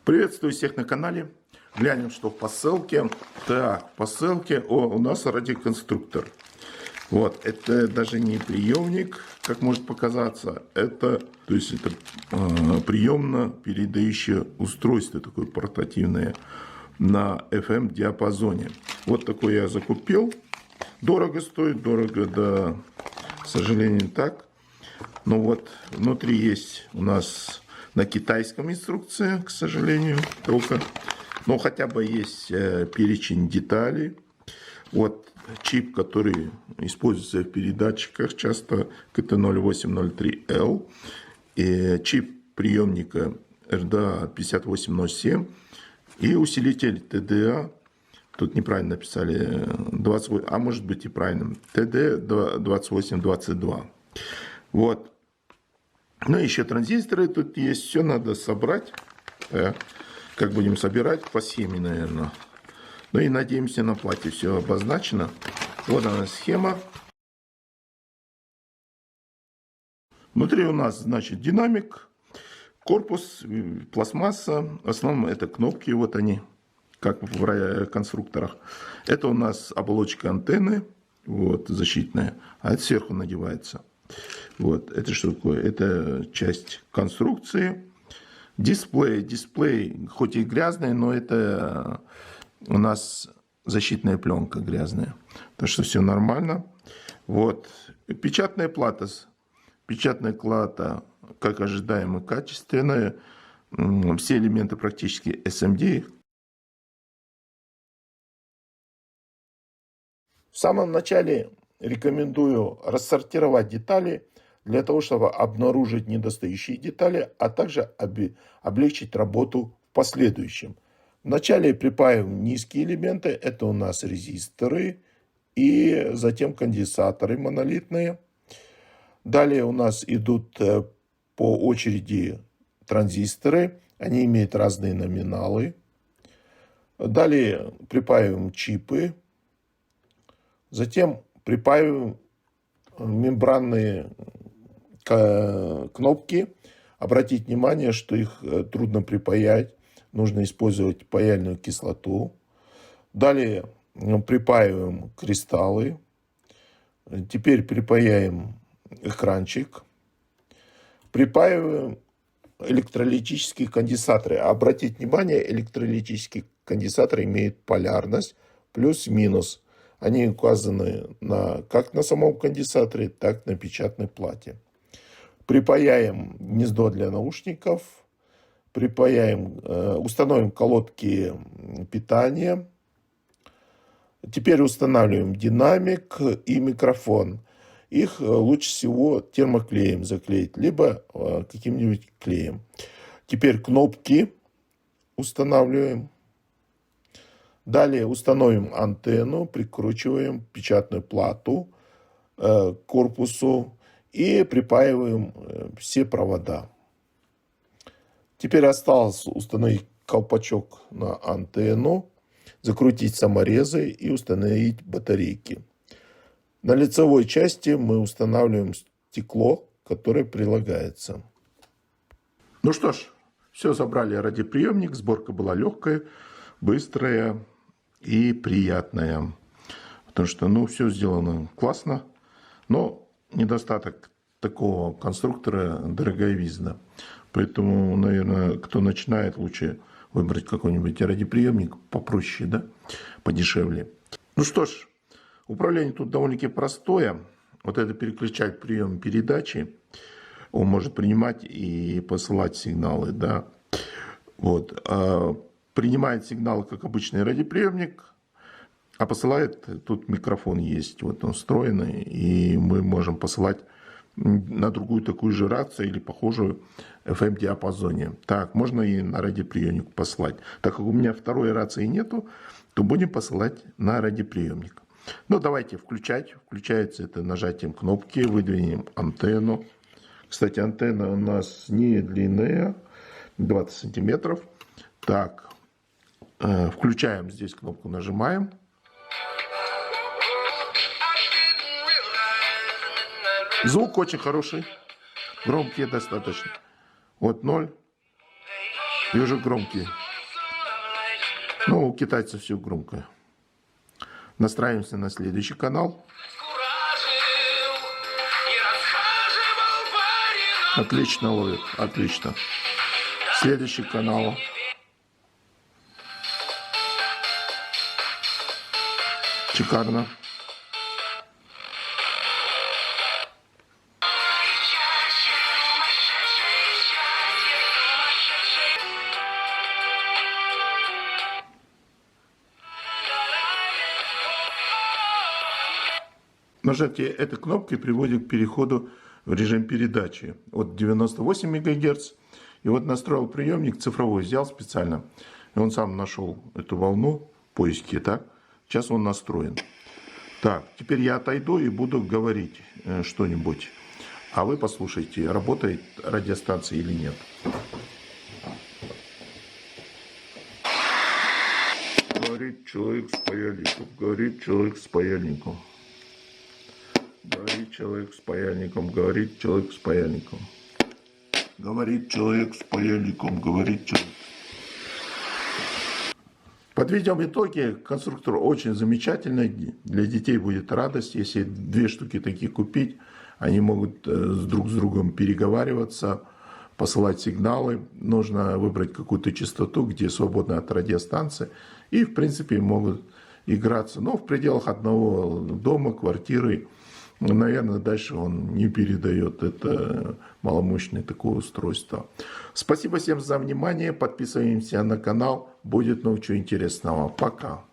Приветствую всех на канале. Глянем, что в посылке. Так, в посылке у нас радиоконструктор. Вот, это даже не приемник, как может показаться. Это приемно-передающее устройство, такое портативное, на FM диапазоне. Вот такой я закупил. Дорого стоит, дорого, да, к сожалению, так. Но вот внутри есть у нас на китайском инструкция, к сожалению, только. Но хотя бы есть перечень деталей. Вот чип, который используется в передатчиках, часто КТ-0803L. И чип приемника RDA5807. И усилитель TDA. Тут неправильно написали 28, а может быть и правильно. TD2822. Вот. Ну, еще транзисторы тут есть. Все надо собрать. Как будем собирать? По схеме, наверное. Ну и надеемся, на плате все обозначено. Вот она схема. Внутри у нас, значит, динамик, корпус, пластмасса. В основном это кнопки, вот они, как в конструкторах. Это у нас оболочка антенны, вот, защитная, а это сверху надевается. Вот, это что такое? Это часть конструкции. Дисплей, хоть и грязный, но это у нас защитная пленка грязная. Так что все нормально. Вот, печатная плата. Печатная плата, как ожидаемо, качественная. Все элементы практически SMD. В самом начале рекомендую рассортировать детали для того, чтобы обнаружить недостающие детали, а также облегчить работу в последующем. Вначале припаиваем низкие элементы, это у нас резисторы и затем конденсаторы монолитные. Далее у нас идут по очереди транзисторы, они имеют разные номиналы. Далее припаиваем чипы, затем припаиваем мембранные кнопки. Обратите внимание, что их трудно припаять, нужно использовать паяльную кислоту. Далее припаиваем кристаллы. Теперь припаяем экранчик. Припаиваем электролитические конденсаторы. Обратите внимание, электролитические конденсаторы имеют полярность плюс-минус. Они указаны как на самом конденсаторе, так и на печатной плате. Припаяем гнездо для наушников. Установим колодки питания. Теперь устанавливаем динамик и микрофон. Их лучше всего термоклеем заклеить, либо каким-нибудь клеем. Теперь кнопки устанавливаем. Далее установим антенну, прикручиваем печатную плату к корпусу и припаиваем все провода. Теперь осталось установить колпачок на антенну, закрутить саморезы и установить батарейки. На лицевой части мы устанавливаем стекло, которое прилагается. Ну что ж, все, забрали радиоприемник. Сборка была легкая, быстрая и приятная. Потому что, все сделано классно. Но недостаток такого конструктора – дороговизна. Поэтому, наверное, кто начинает, лучше выбрать какой-нибудь радиоприемник попроще, да, подешевле. Ну что ж, управление тут довольно-таки простое. Вот это переключатель приема передачи. Он может принимать и посылать сигналы, да. Вот. Принимает сигналы, как обычный радиоприемник, а посылает, тут микрофон есть, вот он встроенный, и мы можем посылать на другую такую же рацию или похожую FM-диапазоне. Так, можно и на радиоприемник послать. Так как у меня второй рации нету, то будем посылать на радиоприемник. Ну, давайте включать. Включается это нажатием кнопки, выдвинем антенну. Кстати, антенна у нас не длинная, 20 сантиметров. Так, включаем здесь кнопку, нажимаем. Звук очень хороший, громкий достаточно. Вот 0. И уже громкий. Ну, у китайцев все громко. Настраиваемся на следующий канал. Отлично ловит, отлично. Следующий канал. Шикарно. Нажатие этой кнопки приводит к переходу в режим передачи от 98 МГц. И вот настроил приемник цифровой, взял специально. И он сам нашел эту волну в поиске, так? Сейчас он настроен. Так, теперь я отойду и буду говорить что-нибудь. А вы послушайте, работает радиостанция или нет. Говорит человек с паяльником, говорит человек с паяльником. Говорит человек с паяльником, говорит человек с паяльником. Говорит человек с паяльником, говорит человек. Подведем итоги. Конструктор очень замечательный. Для детей будет радость, если 2 штуки таких купить. Они могут друг с другом переговариваться, посылать сигналы. Нужно выбрать какую-то частоту, где свободно от радиостанции. И, в принципе, могут играться. Но в пределах одного дома, квартиры. Наверное, дальше он не передает. Это маломощное такое устройство. Спасибо всем за внимание. Подписываемся на канал. Будет много чего интересного. Пока.